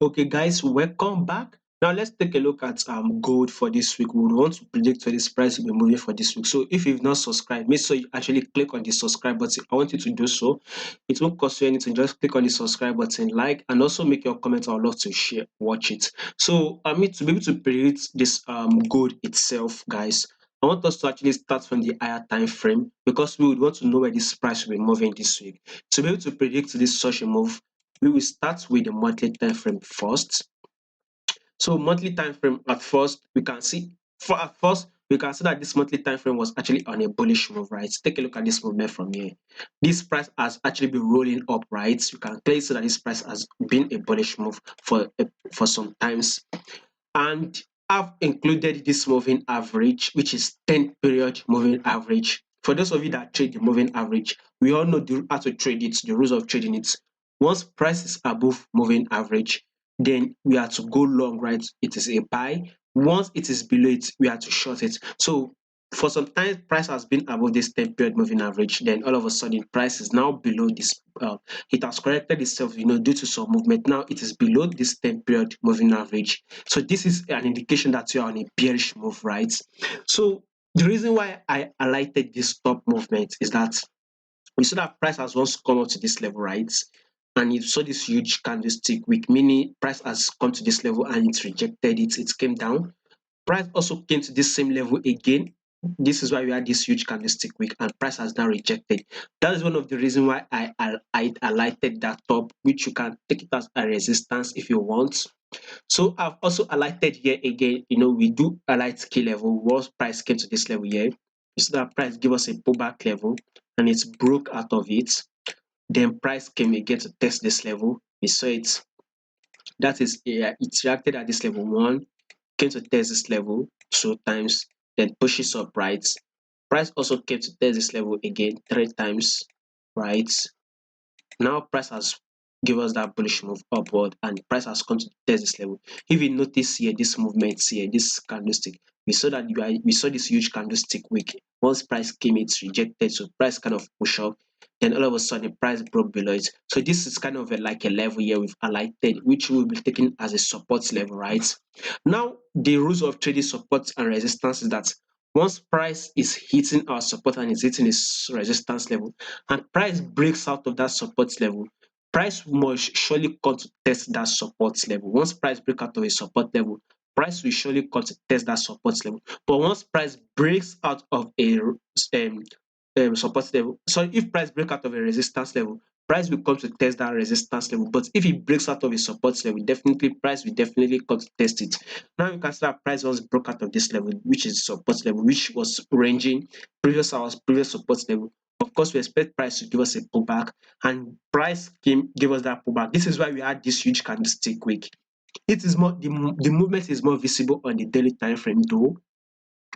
Okay, guys, welcome back. Now let's take a look at gold for this week. We would want to predict where this price will be moving for this week. So if you've not subscribed, make sure you actually click on the subscribe button. I want you to do so. It won't cost you anything. Just click on the subscribe button, like, and also make your comment. I would love to share, watch it. So I mean to be able to predict this gold itself, guys. I want us to actually start from the higher time frame because we would want to know where this price will be moving this week. To be able to predict this such a move, we will start with the monthly time frame first. So monthly time frame at first we can see for at first we can see that this monthly time frame was actually on a bullish move, right? Take a look at this movement from here. This price has actually been rolling up, right? You can clearly see that this price has been a bullish move for some times, and I've included this moving average, which is 10 period moving average. For those of you that trade the moving average, we all know how to trade it, the rules of trading it. Once price is above moving average, then we are to go long, right? It is a buy. Once it is below it, we are to short it. So for some time, price has been above this 10 period moving average. Then all of a sudden, price is now below this. It has corrected itself, due to some movement. Now it is below this 10 period moving average. So this is an indication that you are on a bearish move, right? So the reason why I highlighted this top movement is that we saw that price has once come up to this level, right? And you saw this huge candlestick week, meaning price has come to this level and it rejected it, it came down. Price also came to this same level again. This is why we had this huge candlestick week and price has now rejected. That is one of the reasons why I highlighted that top, which you can take it as a resistance if you want. So I've also highlighted here again, we do highlight key level. Once price came to this level here, you see that price give us a pullback level and it's broke out of it. Then price came again to test this level. We saw it. That is, it reacted at this level one, came to test this level two times, then pushes up, right? Price also came to test this level again three times, right? Now price has give us that bullish move upward and price has come to test this level. If you notice here, this movement here, this candlestick, we saw this huge candlestick week. Once price came, it's rejected, so price kind of push up. Then all of a sudden, price broke below it. So this is kind of like a level here we've highlighted, which will be taken as a support level, right? Now, the rules of trading support and resistance is that once price is hitting our support and is hitting its resistance level, and price breaks out of that support level, price must surely come to test that support level. Once price break out of a support level, price will surely come to test that support level. But once price breaks out of a support level, so if price break out of a resistance level, price will come to test that resistance level. But if it breaks out of a support level, definitely price will definitely come to test it. Now you can see that price was broke out of this level, which is support level, which was ranging previous hours, previous support level. Of course, we expect price to give us a pullback, and price came give us that pullback. This is why we had this huge candlestick week. It is more the movement is more visible on the daily time frame, though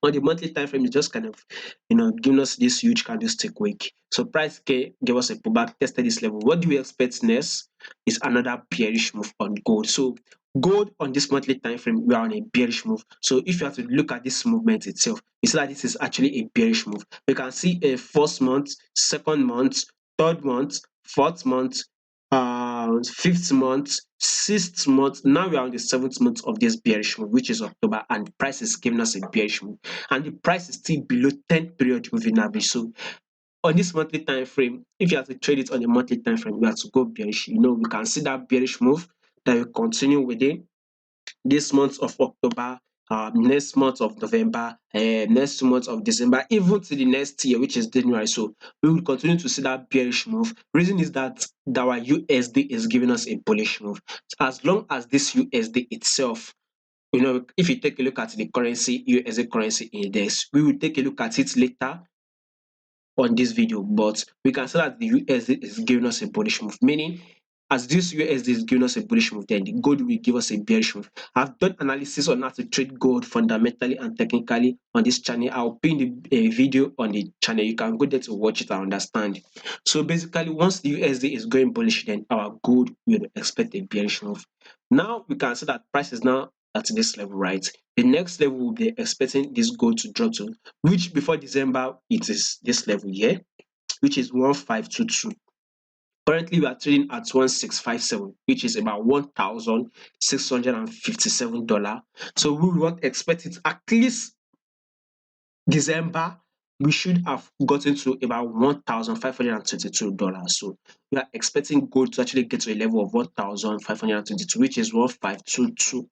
on the monthly time frame, it's just kind of giving us this huge candlestick week. So price gave us a pullback, tested this level. What do we expect next? Is another bearish move on gold. So gold on this monthly time frame, we are on a bearish move. So if you have to look at this movement itself, you see that this is actually a bearish move. We can see a first month, second month, third month, fourth month, fifth month, sixth month. Now we are on the seventh month of this bearish move, which is October, and price is giving us a bearish move, and the price is still below 10 period moving average. So on this monthly time frame, if you have to trade it on a monthly time frame, you have to go bearish. We can see that bearish move that will continue within this month of October, next month of November, next month of December, even to the next year, which is January. So we will continue to see that bearish move. Reason is that our USD is giving us a bullish move. As long as this USD itself, if you take a look at the currency, USD currency index, we will take a look at it later on this video, but we can see that the USD is giving us a bullish move, meaning as this USD is giving us a bullish move, then the gold will give us a bearish move. I've done analysis on how to trade gold fundamentally and technically on this channel. I'll pin the video on the channel. You can go there to watch it and understand. So basically, once the USD is going bullish, then our gold will expect a bearish move. Now we can see that price is now at this level, right? The next level will be expecting this gold to drop to, which before December it is this level here, which is 1522. Currently, we are trading at 1657, which is about $1,657. So we will not expect it at least December. We should have gotten to about $1,522. So we are expecting gold to actually get to a level of 1,522, which is 1522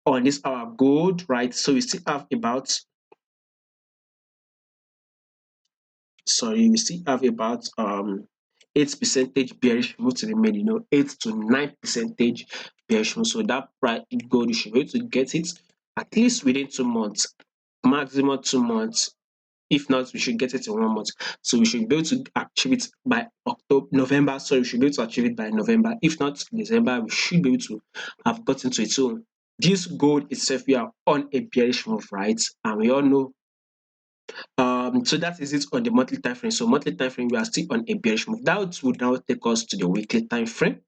on this our gold, right? So we still have about we still have about 8% bearish move to remain, 8 to 9% bearish move. So that price gold, you should be able to get it at least within 2 months, maximum 2 months. If not, we should get it in 1 month. So we should be able to achieve it by November. Sorry, we should be able to achieve it by November. If not December, we should be able to have gotten to it. So this gold itself, we are on a bearish move, right? And we all know so that is it on the monthly time frame. So monthly time frame, we are still on a bearish move. That would now take us to the weekly time frame.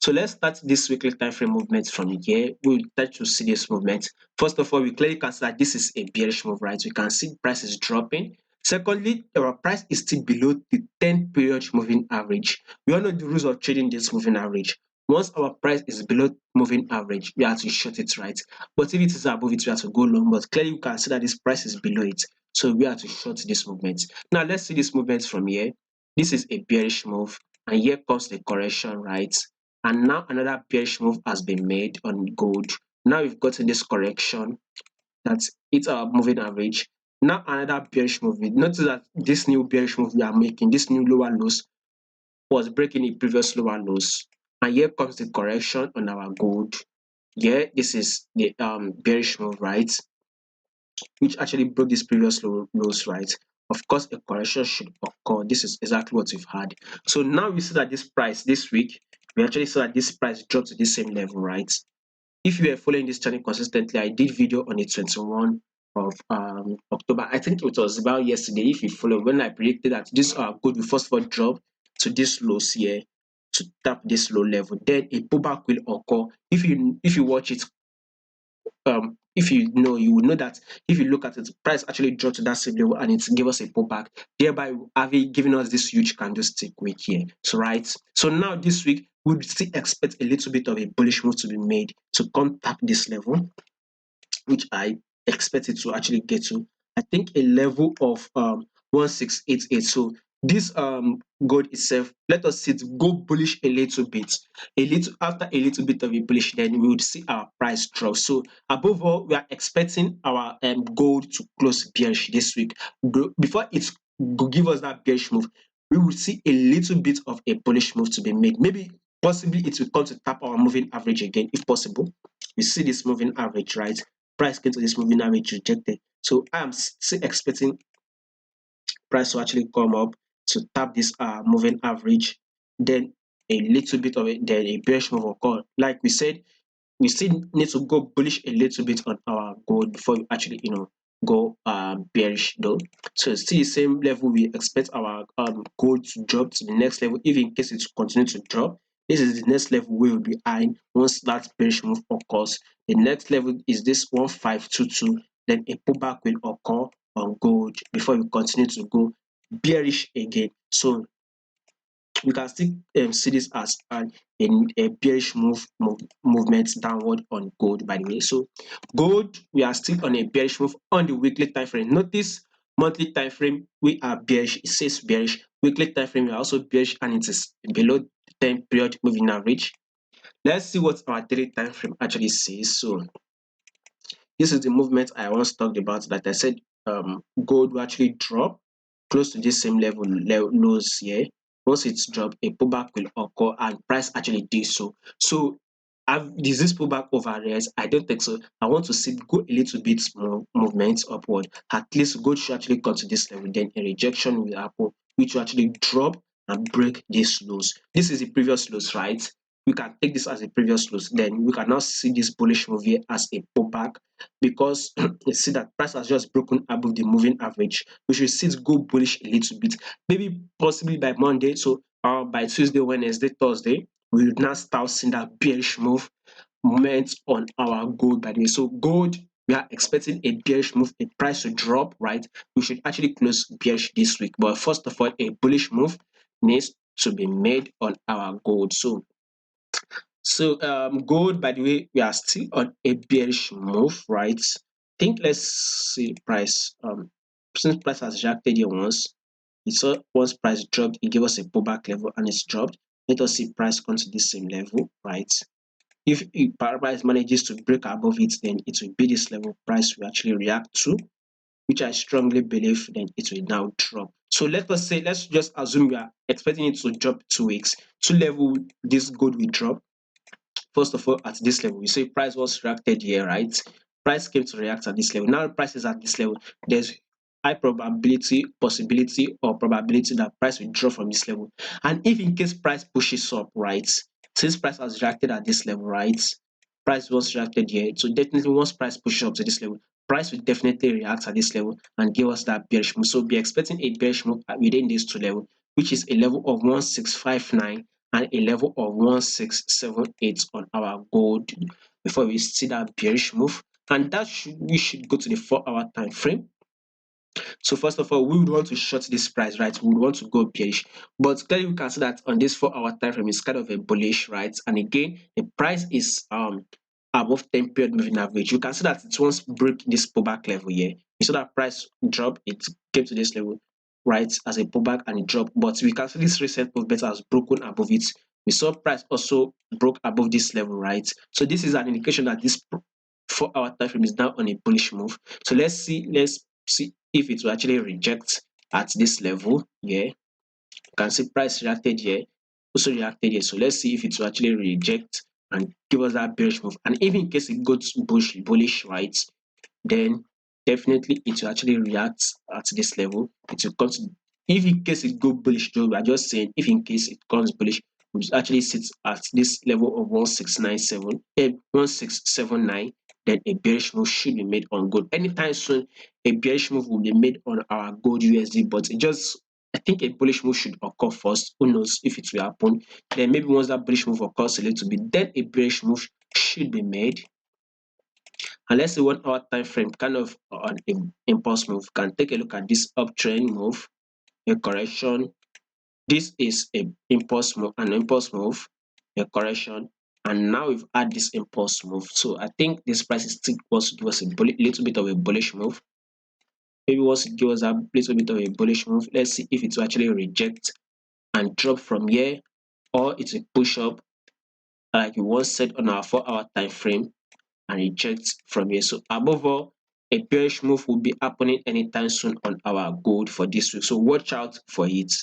So let's start this weekly time frame movement from here. We'll try to see this movement. First of all, we clearly can see that this is a bearish move, right? We can see the price is dropping. Secondly, our price is still below the 10 period moving average. We all know the rules of trading this moving average. Once our price is below moving average, we have to short it, right? But if it is above it, we have to go long. But clearly, you can see that this price is below it. So we have to short this movement. Now let's see this movement from here. This is a bearish move, and here comes the correction, right? And now another bearish move has been made on gold. Now we've gotten this correction. That's it's our moving average. Now another bearish move. Notice that this new bearish move we are making, this new lower lows was breaking the previous lower lows. And here comes the correction on our gold. Yeah, this is the bearish move, right? Which actually broke this previous lows, right? Of course, a correction should occur. This is exactly what we've had. So now we see that this price this week, we actually saw that this price dropped to the same level, right? If you were following this channel consistently, I did video on the 21 of October. I think it was about yesterday. If you follow, when I predicted that this gold will first of all drop to this lows here, to tap this low level, then a pullback will occur. If you watch it, if you know, you will know that if you look at it, price actually dropped to that same level and it gave us a pullback, thereby having given us this huge candlestick wick here. So right. So now this week we would still expect a little bit of a bullish move to be made to come tap this level, which I expect it to actually get to. I think a level of 1688. So this gold itself, let us see it go bullish a little bit. A little after a little bit of a bullish, then we would see our price drop. So above all, we are expecting our gold to close bearish this week. Before it give us that bearish move, we will see a little bit of a bullish move to be made. Maybe possibly it will come to tap our moving average again, if possible. We see this moving average, right? Price came to this moving average rejected. So I am still expecting price to actually come up to tap this moving average, then a little bit of it, then a bearish move occur. Like we said, we still need to go bullish a little bit on our gold before we actually go bearish though. So it's still the same level. We expect our gold to drop to the next level. If in case it continue to drop, this is the next level we will be eyeing once that bearish move occurs. The next level is this 1522, then a pullback will occur on gold before we continue to go bearish again. So we can still see this as a bearish movement downward on gold, by the way. So gold, we are still on a bearish move on the weekly time frame. Notice monthly time frame we are bearish, it says bearish. Weekly time frame we are also bearish, and it is below the 10 period moving average. Let's see what our daily time frame actually says. So this is the movement I once talked about, that I said gold will actually drop close to this same level lows here. Once it's dropped, a pullback will occur and price actually did so. So is this pullback overreact? I don't think so. I want to see go a little bit more movement upward. At least gold should actually come to this level, then a rejection will happen, which will actually drop and break this lows. This is the previous lows, right? We can take this as a previous lows. Then we can now see this bullish move here as a pullback, because you see that price has just broken above the moving average. We should see it go bullish a little bit, maybe possibly by Monday. So by Tuesday, Wednesday, Thursday, we will now start seeing that bearish movement on our gold, by the way. So gold, we are expecting a bearish move, a price to drop, right? We should actually close bearish this week, but first of all, a bullish move needs to be made on our gold. Gold, by the way, we are still on a bearish move, right? Think let's see price. Since price has reacted here once, we saw once price dropped, it gave us a pullback level and it's dropped. Let us see price come to this same level, right? If price manages to break above it, then it will be this level price will actually react to, which I strongly believe then it will now drop. So let us say, let's just assume we are expecting it to drop 2 weeks. To level this gold will drop. First of all, at this level, you say price was reacted here, right? Price came to react at this level. Now price is at this level. There's high probability, possibility, or probability that price will drop from this level. And if in case price pushes up, right? Since price has reacted at this level, right? Price was reacted here. So definitely once price pushes up to this level, price will definitely react at this level and give us that bearish move. So be expecting a bearish move within these two levels, which is a level of 1659 and a level of 1678 on our gold before we see that bearish move. And we should go to the 4-hour time frame. So first of all, we would want to short this price, right? We would want to go bearish. But clearly we can see that on this 4-hour time frame is kind of a bullish, right? And again, the price is above 10 period moving average. You can see that it once break this pullback level here. You saw that price drop, it came to this level, right? As a pullback and it dropped. But we can see this recent movement has broken above it. We saw price also broke above this level, right? So this is an indication that this 4-hour time frame is now on a bullish move. So let's see if it will actually reject at this level here. You can see price reacted here, also reacted here. So let's see if it will actually reject and give us that bearish move. And even in case it goes bullish, right, then definitely it will actually react at this level. It will come to, if in case it go bullish, though, we are just saying if in case it comes bullish, we actually sit at this level of 1697 and 1679, then a bearish move should be made on gold. Anytime soon, a bearish move will be made on our gold USD, but it just, I think a bullish move should occur first. Who knows if it will happen? Then maybe once that bullish move occurs a little bit, then a bearish move should be made. And let's say 1 hour time frame, kind of an impulse move. Can take a look at this uptrend move, a correction. This is a impulse move, an impulse move, a correction, and now we've had this impulse move. So I think this price is still wants to give us a little bit of a bullish move. Maybe wants to give us a little bit of a bullish move. Let's see if it will actually reject and drop from here, or it will push up like we once said on our 4-hour time frame and reject from here. So above all, a bearish move will be happening anytime soon on our gold for this week. So watch out for it.